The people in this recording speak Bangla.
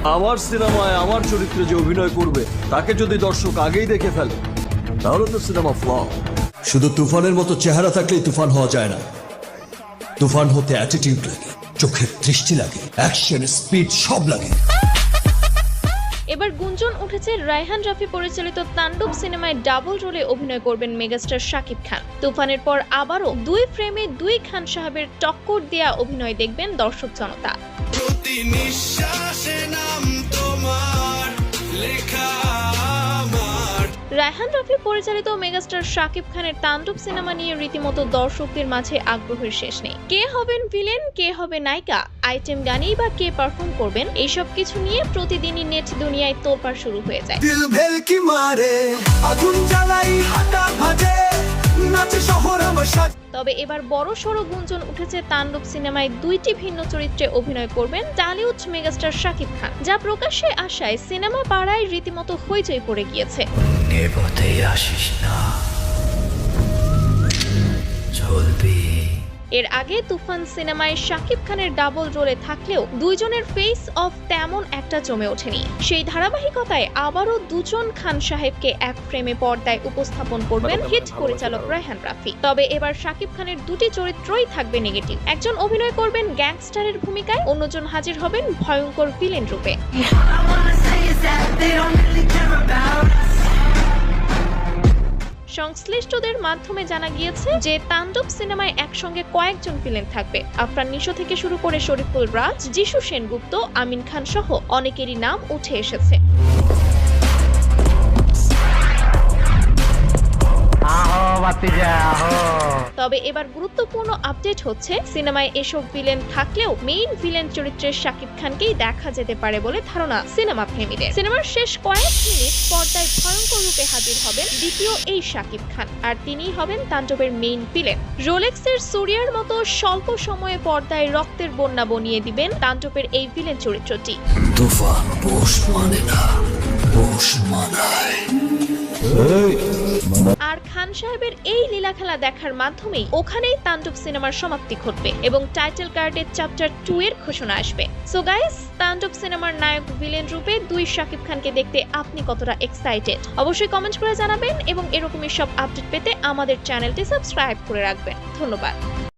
আমার সিনেমায় আমার চরিত্রে যে অভিনয় করবে তাকে যদি দর্শক আগেই দেখে ফেলে তাহলে তো সিনেমা ফ্লপ। শুধু তুফানের মতো চেহারা থাকলেই তুফান হওয়া যায় না। তুফান হতে অ্যাটিটিউড লাগে, চোখের দৃষ্টি লাগে, অ্যাকশন, স্পিড সব লাগে। এবার গুঞ্জন উঠেছে রায়হান রাফি পরিচালিত তাণ্ডব সিনেমায় ডাবল রোলে অভিনয় করবেন মেগাস্টার শাকিব খান। তুফানের পর আবারও 2 ফ্রেমে 2 খান সাহেবের টক্কর দেয়া অভিনয় দেখবেন দর্শক জনতা। প্রতি নিঃশ্বাসে নাম তোমার লেখা। রায়হান রাফি পরিচালিত মেগাস্টার শাকিব খানের তাণ্ডব সিনেমা নিয়ে রীতিমতো দর্শকদের মাঝে আগ্রহের শেষ নেই। কে হবেন ভিলেন, কে হবে নায়িকা, আইটেম গানেই বা কে পারফর্ম করবেন, এইসব কিছু নিয়ে প্রতিদিনই নেট দুনিয়ায় তোলপাড় শুরু হয়ে যায়। দিল ভেলকি মারে আগুন জ্বালাই হাতা ভাজে নাচে শহর আমার সাজ। তবে এবার বড় সড়ো গুঞ্জন উঠেছে তাণ্ডব সিনেমায় 2টি ভিন্ন চরিত্রে অভিনয় করবেন টলিউড মেগাস্টার শাকিব খান, যা প্রকাশ্যে আসায় সিনেমা পাড়ায় রীতিমতো হইচই পড়ে গিয়েছে। নেপথে আসিস না, চলবি। এর আগে তুফান সিনেমায় শাকিব খানের ডাবল রোলে থাকলেও দুইজনের ফেস অফ তেমন একটা জমে ওঠেনি। সেই ধারাবাহিকতায় আবারও দুজন খান সাহেবকে এক ফ্রেমে পর্দায় উপস্থাপন করবেন হিট পরিচালক রায়হান রাফি। তবে এবার শাকিব খানের 2টি চরিত্রই থাকবে নেগেটিভ। একজন অভিনয় করবেন গ্যাংস্টারের ভূমিকায়, অন্যজন হাজির হবেন ভয়ঙ্কর ভিলেন রূপে। সংশ্লিষ্টদের মাধ্যমে জানা গিয়েছে যে তাণ্ডব সিনেমায় একসঙ্গে কয়েকজন ভিলেন থাকবে। আফরান নিশো থেকে শুরু করে শরীফুল রাজ, যিশু সেনগুপ্ত, আমিন খান সহ অনেকেরই নাম উঠে এসেছে। তবে এবার গুরুত্বপূর্ণ আপডেট হচ্ছে সিনেমায় এসব ভিলেন থাকলেও মেইন ভিলেন চরিত্রের শাকিব খানকেই দেখা যেতে পারে বলে ধারণা সিনেমা প্রেমীদের। সিনেমার শেষ কয়েক মিনিট পর্দায় ভয়ঙ্কর রূপে হাজির হবেন দ্বিতীয় এই শাকিব খান, আর তিনিই হবেন তাণ্ডবের মেইন ভিলেন। রোলেক্সের সুরিয়ার মতো স্বল্প সময়ে পর্দায় রক্তের বন্যা বনিয়ে দিবেন তাণ্ডবের এই ভিলেন চরিত্রটি। তুফান পোষ মানে না, পোষ মানায়। আর খান সাহেবের এই লীলা খেলা দেখার মাধ্যমেই ওখানেই তাণ্ডব সিনেমার সমাপ্তি ঘটবে এবং টাইটেল কার্ডের চ্যাপ্টার 2 এর ঘোষণা আসবে। সো গাইস, তাণ্ডব সিনেমার নায়ক ভিলেন রূপে 2 শাকিব খানকে দেখতে আপনি কতটা এক্সাইটেড অবশ্যই কমেন্ট করে জানাবেন এবং এরকমই সব আপডেট পেতে আমাদের চ্যানেলটি সাবস্ক্রাইব করে রাখবেন। ধন্যবাদ।